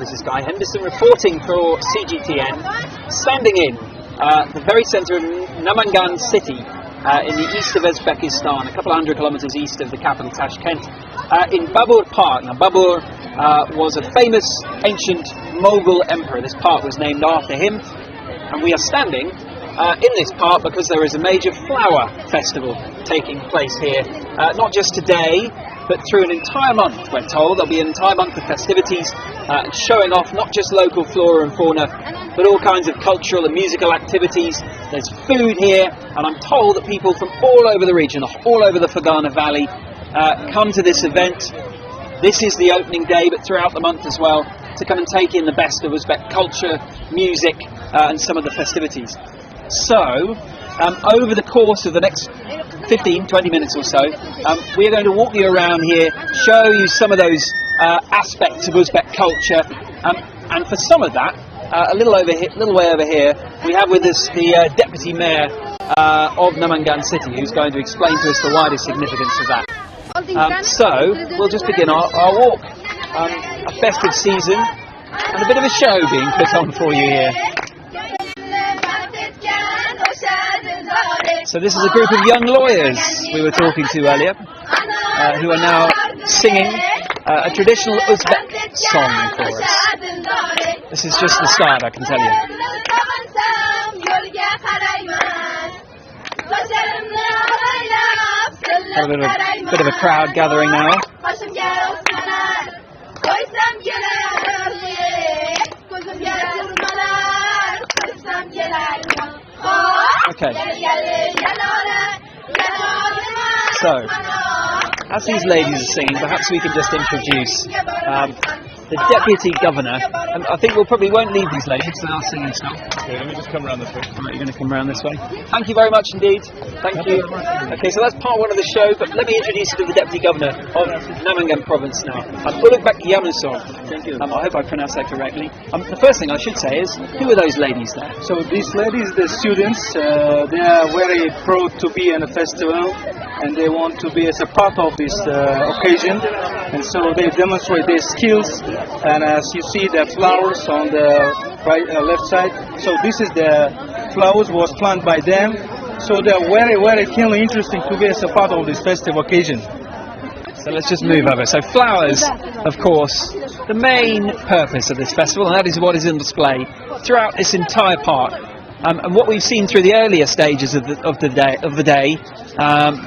This is Guy Henderson reporting for CGTN, standing in the very centre of Namangan city in the east of Uzbekistan, a couple of hundred kilometres east of the capital Tashkent, in Babur Park. Now Babur was a famous ancient Mughal emperor. This park was named after him, and we are standing in this park because there is a major flower festival taking place here, not just today, but through an entire month, we're told. There'll be an entire month of festivities showing off not just local flora and fauna, but all kinds of cultural and musical activities. There's food here, and I'm told that people from all over the region, all over the Fergana Valley, come to this event. This is the opening day, but throughout the month as well, to come and take in the best of Uzbek culture, music, and some of the festivities. So, over the course of the next 15-20 minutes or so, we are going to walk you around here, show you some of those aspects of Uzbek culture, and for some of that, a little way over here, we have with us the Deputy Mayor of Namangan City, who's going to explain to us the wider significance of that. So, we'll just begin our walk. A festive season, and a bit of a show being put on for you here. So this is a group of young lawyers we were talking to earlier, who are now singing a traditional Uzbek song for us. This is just the start, I can tell you. A bit of a crowd gathering now. Okay. So, as these ladies are singing, perhaps we can just introduce the Deputy Governor, and I think we won't leave these ladies, so they'll sing and stuff. Okay, let me just come around this way. Right, you're going to come around this way. Thank you very much indeed. Thank you. Okay, so that's part one of the show, but let me introduce you to the Deputy Governor of Namangan Province now. Uzbek Thank you. I hope I pronounced that correctly. The first thing I should say is, who are those ladies there? So these ladies, the students, they are very proud to be in a festival, and they want to be as a part of this occasion, and so they demonstrate their skills. And as you see, the flowers on the left side, so this is the flowers was planted by them, so they are very, very keenly interesting to be as a part of this festive occasion. So let's just move over. So flowers, of course, the main purpose of this festival, and that is what is on display throughout this entire park. And what we've seen through the earlier stages of the day,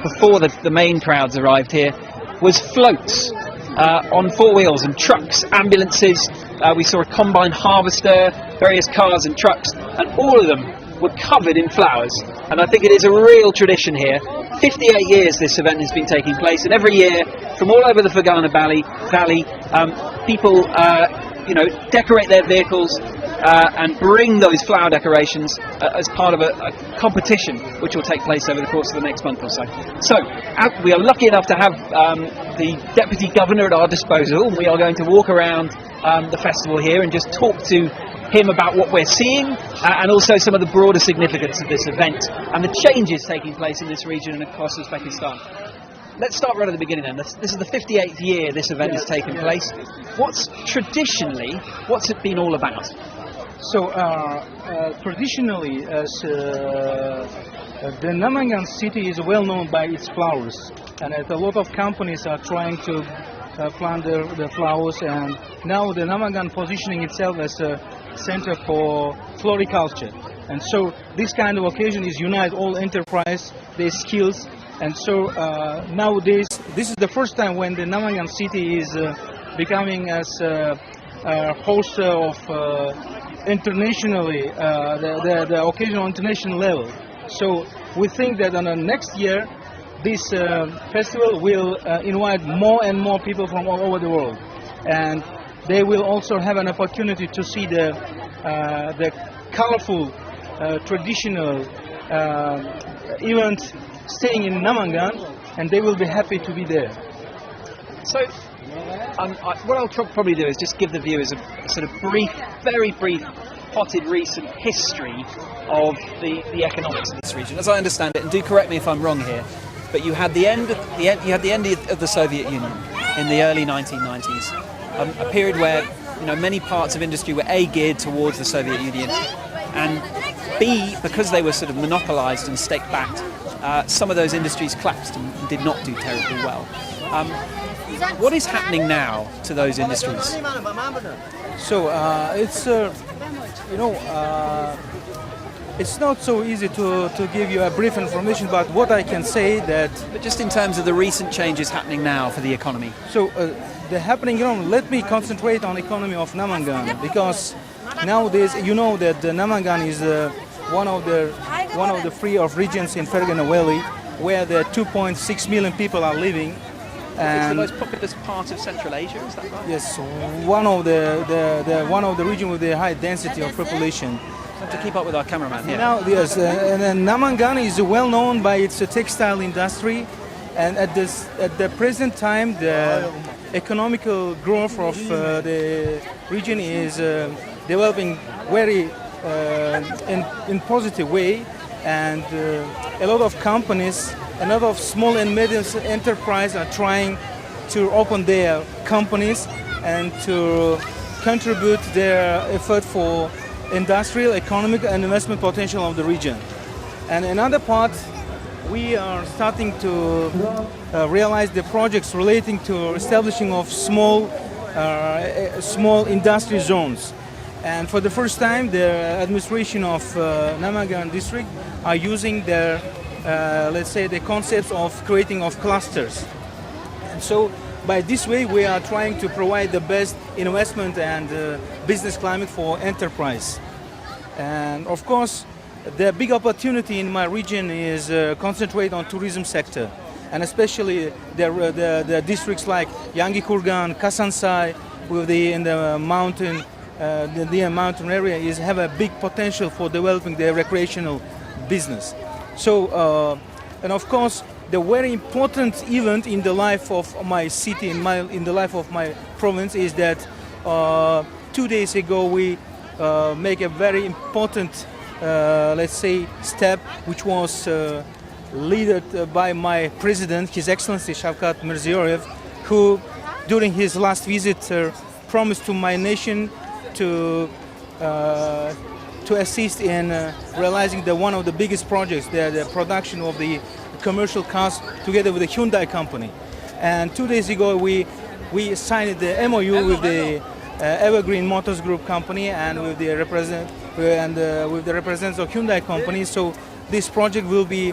before the main crowds arrived here, was floats on four wheels and trucks, ambulances. We saw a combine harvester, various cars and trucks, and all of them were covered in flowers. And I think it is a real tradition here. 58 years this event has been taking place, and every year from all over the Fergana Valley, people decorate their vehicles and bring those flower decorations as part of a competition which will take place over the course of the next month or so. So we are lucky enough to have the Deputy Governor at our disposal. We are going to walk around the festival here and just talk to him about what we're seeing and also some of the broader significance of this event and the changes taking place in this region and across Uzbekistan. Let's start right at the beginning then. This is the 58th year this event has taken place. What's it been all about? So traditionally, the Namangan city is well known by its flowers, and a lot of companies are trying to plant the flowers, and now the Namangan positioning itself as a center for floriculture. And so this kind of occasion is unite all enterprise, their skills, and so nowadays this is the first time when the Namangan city is becoming as a host of internationally the occasion on international level. So we think that on the next year this festival will invite more and more people from all over the world, and they will also have an opportunity to see the colorful traditional event staying in Namangan, and they will be happy to be there. So what I'll probably do is just give the viewers a sort of very brief, potted recent history of the economics of this region, as I understand it. And do correct me if I'm wrong here, but you had the end of the Soviet Union in the early 1990s, a period where many parts of industry were A, geared towards the Soviet Union, and B, because they were sort of monopolised and state-backed, some of those industries collapsed and did not do terribly well. What is happening now to those industries? So it's it's not so easy to give you a brief information, but what I can say that. But just in terms of the recent changes happening now for the economy. So the happening, let me concentrate on economy of Namangan, because nowadays that Namangan is one of the free of regions in Fergana Valley, where the 2.6 million people are living. And it's the most populous part of Central Asia, is that right? Yes, one of the region with the high density of population. To keep up with our cameraman here. Now, yes, and Namangan is well known by its textile industry, and at the present time, the economical growth of the region is developing very in positive way, and a lot of companies, a lot of small and medium enterprises are trying to open their companies and to contribute their effort for industrial, economic and investment potential of the region. And another part, we are starting to realize the projects relating to establishing of small industry zones. And for the first time, the administration of Namangan district are using their, let's say, the concepts of creating of clusters. And so by this way, we are trying to provide the best investment and business climate for enterprise. And of course, the big opportunity in my region is concentrate on tourism sector, and especially the districts like Yangi Kurgan, Kasansai, in the mountain, the mountain area have a big potential for developing their recreational business. So, and of course, the very important event in the life of my city, in the life of my province, is that 2 days ago we make a very important, let's say, step, which was led by my president, His Excellency Shavkat Mirziyoyev, who, during his last visit, promised to my nation to assist in realizing one of the biggest projects, the production of the commercial cars together with the Hyundai company. And 2 days ago we signed the MOU with the Evergreen Motors Group company and with the representatives of Hyundai company. So this project will be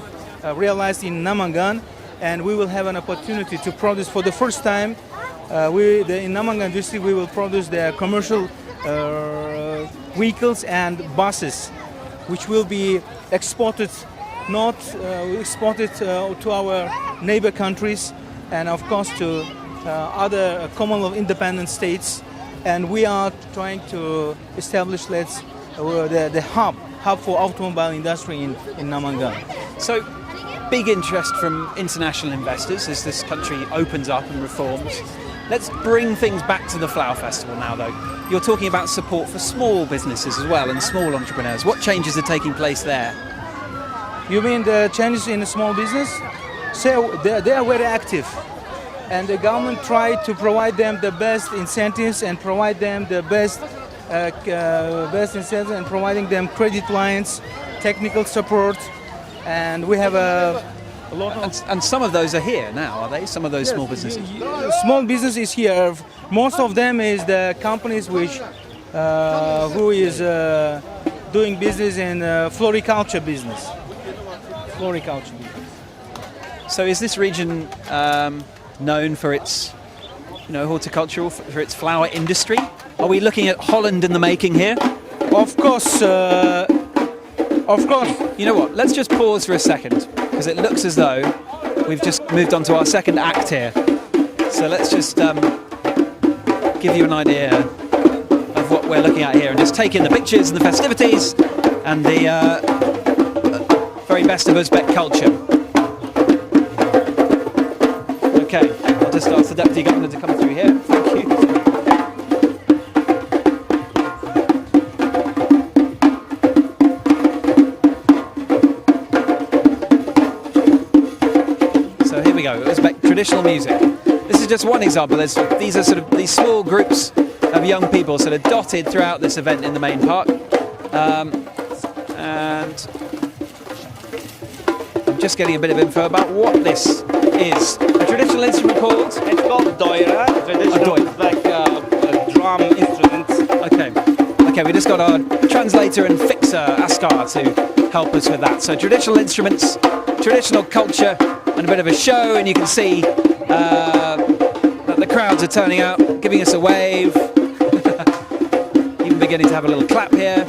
realized in Namangan, and we will have an opportunity to produce for the first time. In Namangan district, we will produce the commercial vehicles and buses, which will be exported, to our neighbor countries, and of course to other Commonwealth independent states. And we are trying to establish the hub for automobile industry in Namangan. So, big interest from international investors as this country opens up and reforms. Let's bring things back to the Flower Festival now, though. You're talking about support for small businesses as well and small entrepreneurs. What changes are taking place there? You mean the changes in the small business? So they are very active, and the government tried to provide them the best incentives and provide them the best incentives and providing them credit lines, technical support, and we have a lot of... And some of those are here now, are they? Some of those small businesses? Small business is here. Most of them is the companies which who is doing business in floriculture business. Floriculture. So is this region known for its, horticultural, for its flower industry? Are we looking at Holland in the making here? Of course. Of course. You know what? Let's just pause for a second, because it looks as though we've just moved on to our second act here. So let's just give you an idea of what we're looking at here, and just take in the pictures and the festivities and the very best of Uzbek culture. Okay, I'll just ask the Deputy Governor to come through here. Thank you. So here we go, Uzbek traditional music. This is just one example. These are sort of these small groups of young people sort of dotted throughout this event in the main park. And I'm just getting a bit of info about what this is. A traditional instrument called? It's called doira, traditional Uzbek drum instrument. Okay, we just got our translator and fixer, Askar, to help us with that. So traditional instruments, traditional culture, and a bit of a show, and you can see that the crowds are turning out, giving us a wave, even beginning to have a little clap here.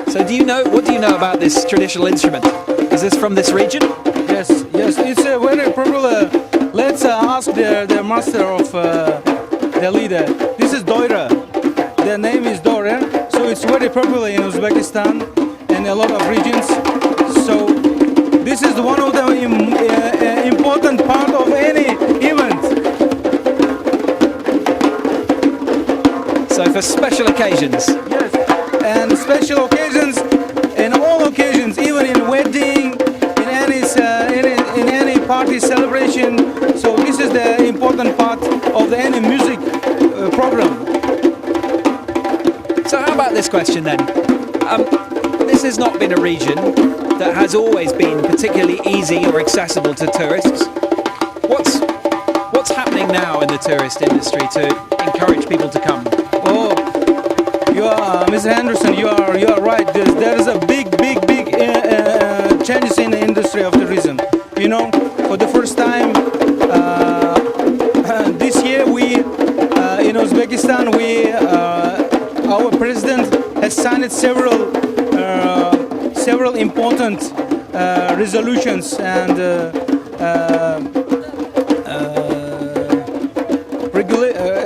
So what do you know about this traditional instrument? Is this from this region? Yes, it's a very popular. Let's ask the master of the leader. This is doira. The name is doira, so it's very popular in Uzbekistan and a lot of regions. So this is one of the important part of any event. So for special occasions. Yes, and special occasions, in all occasions, even in wedding, in any party celebration. So this is the important part of any music program. So how about this question then? This has not been a region that has always been particularly easy or accessible to tourists. What's happening now in the tourist industry to encourage people to come? Oh, you are, Mr. Henderson. You are right. There is a big changes in the industry of tourism. You know, for the first time this year, we in Uzbekistan, our president has signed several important resolutions and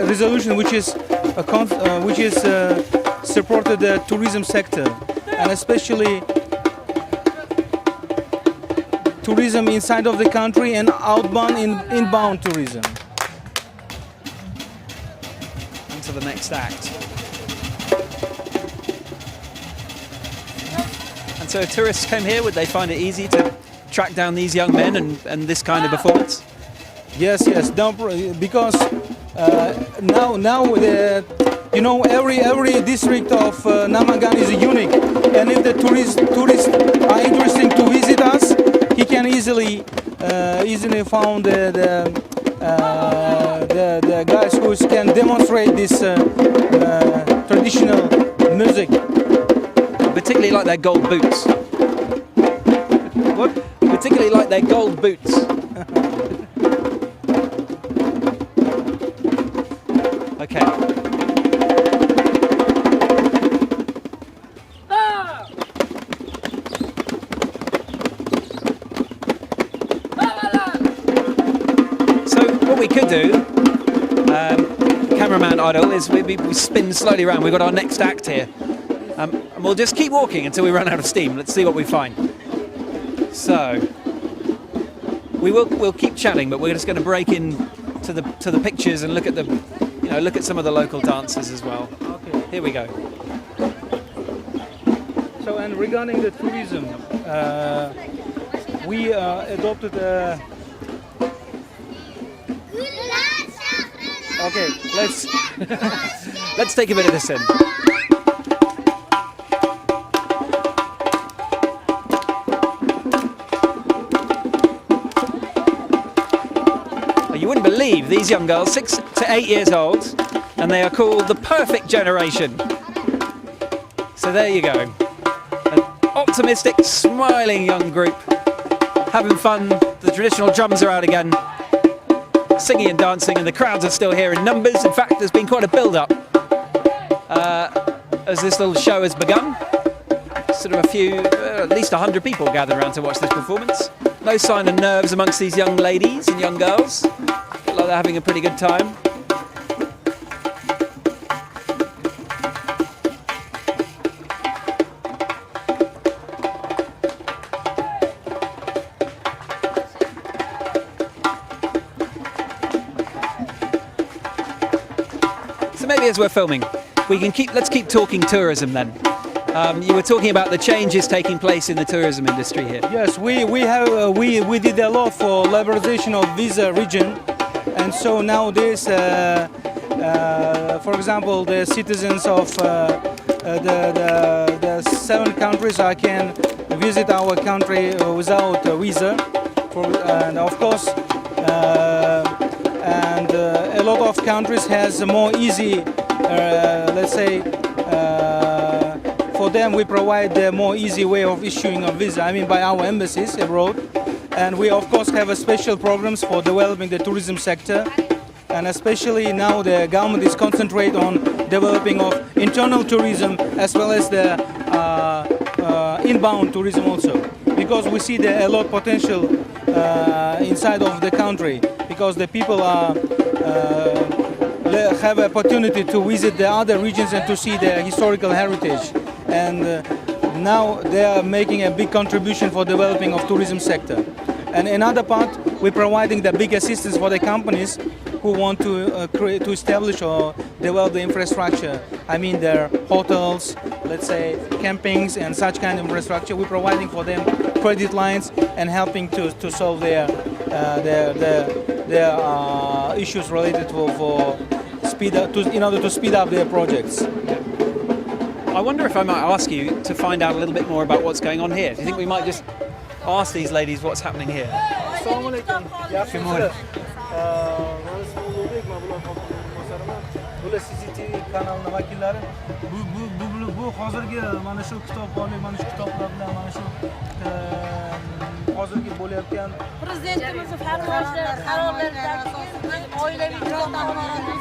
resolution which is supported the tourism sector, and especially tourism inside of the country and inbound tourism. On to the next act. And so if tourists came here, would they find it easy to track down these young men and this kind of performance? Yes, because now every district of Namangan is unique, and if the tourists are interested to visit us, he can easily found the guys who can demonstrate this traditional music. I particularly like their gold boots. What? Particularly like their gold boots. Okay. What we could do, cameraman Idol, is we spin slowly around. We've got our next act here, and we'll just keep walking until we run out of steam. Let's see what we find. So we'll keep chatting, but we're just going to break in to the pictures and look at some of the local dances as well. Okay. Here we go. So, and regarding the tourism, we adopted a. Okay, let's take a bit of this in. You wouldn't believe these young girls, 6 to 8 years old, and they are called the perfect generation. So there you go. An optimistic, smiling young group, having fun. The traditional drums are out again, singing and dancing, and the crowds are still here in numbers. In fact, there's been quite a build-up as this little show has begun. Sort of at least 100 people gathered around to watch this performance. No sign of nerves amongst these young ladies and young girls. Look like they're having a pretty good time. So maybe as we're filming, let's keep talking tourism then. You were talking about the changes taking place in the tourism industry here. Yes, we did a lot for liberalization of visa region, And so nowadays, for example, the citizens of the 7 countries can visit our country without a visa, and of course, and a lot of countries has a more easy, let's say, for them we provide the more easy way of issuing a visa. I mean, by our embassies abroad, and we of course have a special programs for developing the tourism sector. And especially now the government is concentrate on developing of internal tourism as well as the inbound tourism also, because we see there a lot of potential inside of the country, because the people have opportunity to visit the other regions and to see the historical heritage, and now they are making a big contribution for developing of tourism sector. And another part, we're providing the big assistance for the companies who want to establish or develop the infrastructure. I mean, their hotels, let's say campings and such kind of infrastructure. We're providing for them credit lines and helping to solve their issues related for speed up, in order to speed up their projects. I wonder if I might ask you to find out a little bit more about what's going on here. Do you think we might just ask these ladies what's happening here? Bular CGTN kanalining vakillari. Bu hozirgi mana shu kitobxonlik, mana shu kitoblar bilan mana shu hozirgi bo'layotgan prezidentimiz qarorlaridan oilaviy kitobxonlarni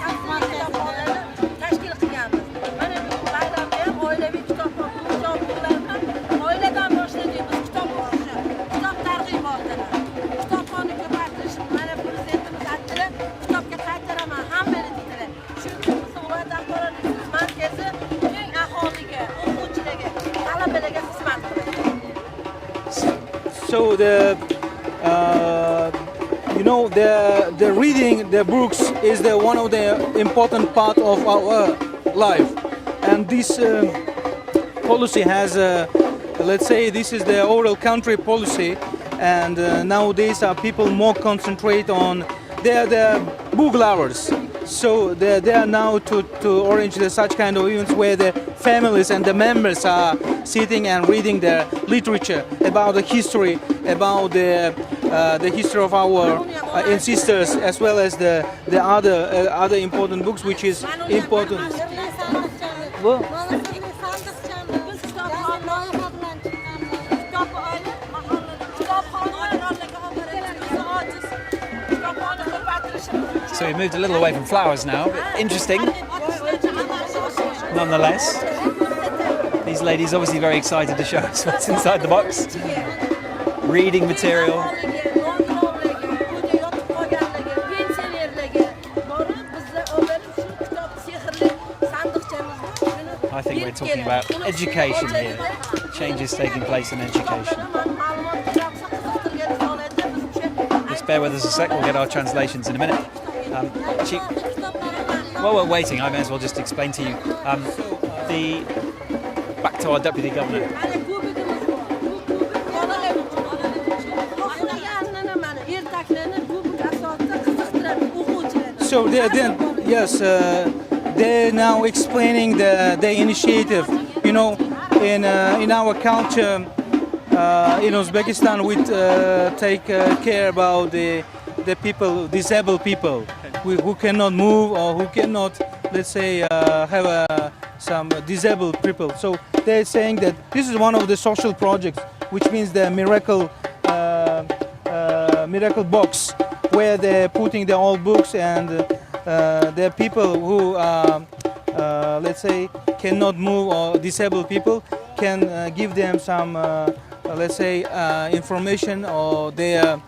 tashkil qilganmiz. Mana bu bayramda ham oilaviy kitobxonlardan oiladan boshlaymiz kitob o'qishi, kitob targ'ibotini, kitobxonni ko'paytirish. Mana prezidentimiz aytdilar, kitobga qaytaraman hammani dedilar. Chunki bizning viloyat axborot markazi eng aholiga, o'quvchilarga, talabalarga xizmat qiladi. So the reading the books is one of the important part of our life, and this policy has let's say this is the oral country policy, and nowadays people more concentrate on the book lovers. So they are now to arrange such kind of events where the families and the members are sitting and reading the literature about the history, about the history of our ancestors, as well as the other important books, which is important. Well, So we moved a little away from flowers now, but interesting nonetheless. These ladies obviously very excited to show us what's inside the box. Reading material. I think we're talking about education here. Changes taking place in education. Just bear with us a sec, we'll get our translations in a minute. While we're waiting, I may as well just explain to you back to our Deputy Governor. So they're now explaining the initiative. You know, in our culture in Uzbekistan, we take care about the people, disabled people, who cannot move or who cannot, let's say, have some disabled people. So they're saying that this is one of the social projects, which means the miracle box, where they're putting the old books, and the people who let's say cannot move or disabled people can give them some let's say information or their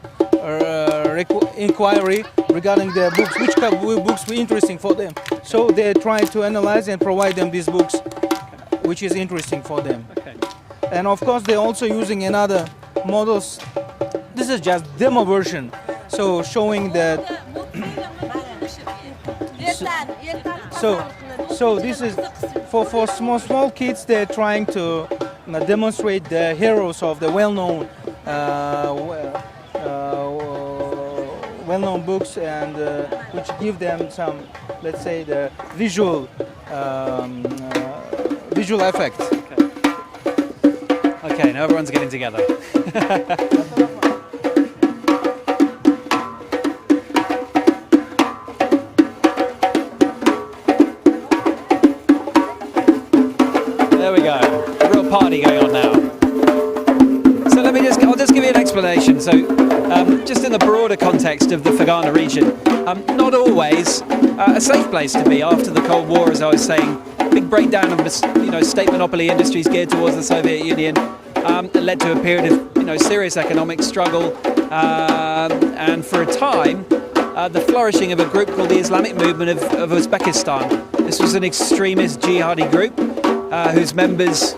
inquiry regarding their books, which books were interesting for them. So they try to analyze and provide them these books, which is interesting for them. Okay. And of course they're also using another models. This is just demo version, so showing that. So this is for small kids. They're trying to demonstrate the well-known books and which give them some, let's say, the visual effect. Okay, now everyone's getting together. There we go. A real party going on now. So I'll just give you an explanation. So just in the broader context of the Fergana region, not always a safe place to be after the Cold War, as I was saying. Big breakdown of state monopoly industries geared towards the Soviet Union led to a period of serious economic struggle, and for a time the flourishing of a group called the Islamic Movement of Uzbekistan. This was an extremist jihadi group whose members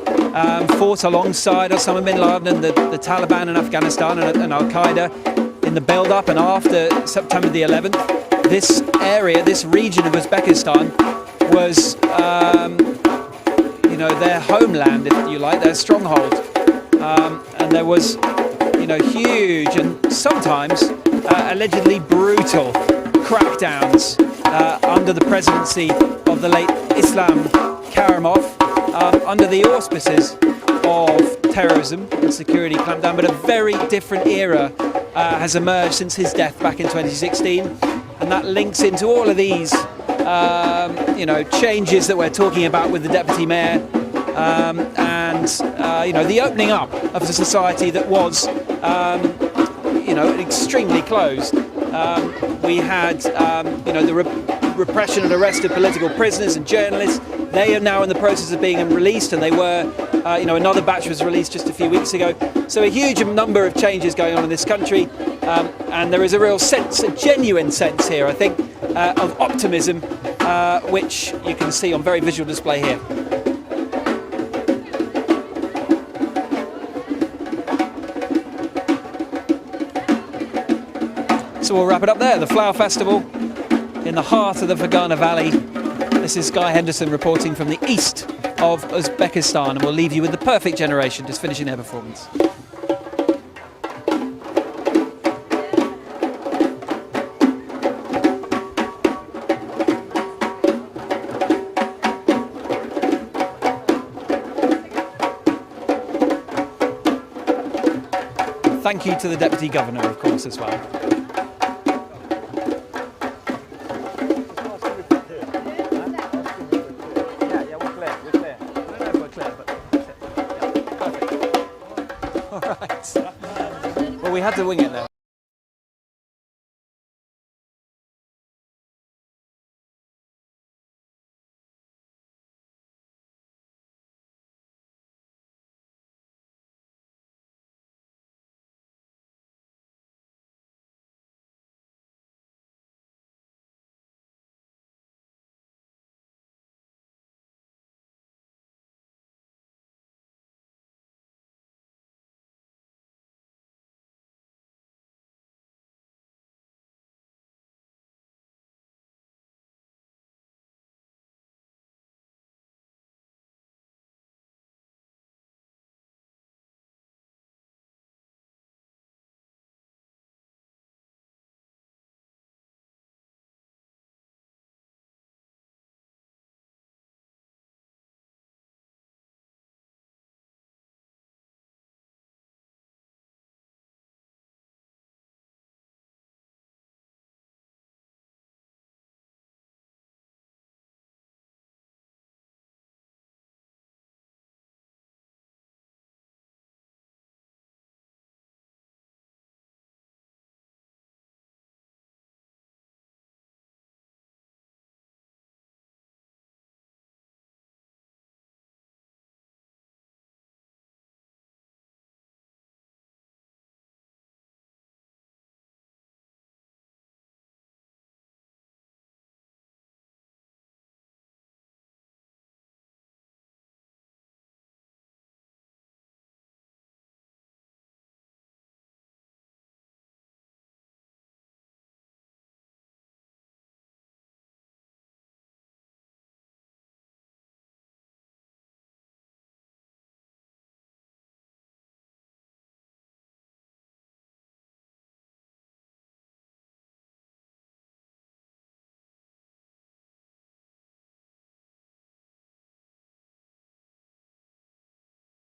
fought alongside Osama bin Laden and the Taliban in Afghanistan and Al-Qaeda in the build-up and after September the 11th. This area, this region of Uzbekistan was their homeland, if you like, their stronghold, and there was huge and sometimes allegedly brutal crackdowns under the presidency of the late Islam Karimov, under the auspices of terrorism and security clampdown. But a very different era has emerged since his death back in 2016, and that links into all of these changes that we're talking about with the deputy mayor, and the opening up of a society that was extremely closed. We had the repression and arrest of political prisoners and journalists. They are now in the process of being released, and they were another batch was released just a few weeks ago. So a huge number of changes going on in this country, and there is a real sense, a genuine sense here, I think, of optimism, which you can see on very visual display here. So we'll wrap it up there. The Flower Festival in the heart of the Fergana Valley. This is Guy Henderson reporting from the east of Uzbekistan, and we'll leave you with the Perfect Generation just finishing their performance. Thank you to the Deputy Governor, of course, as well. All right. Well, we had to wing it there.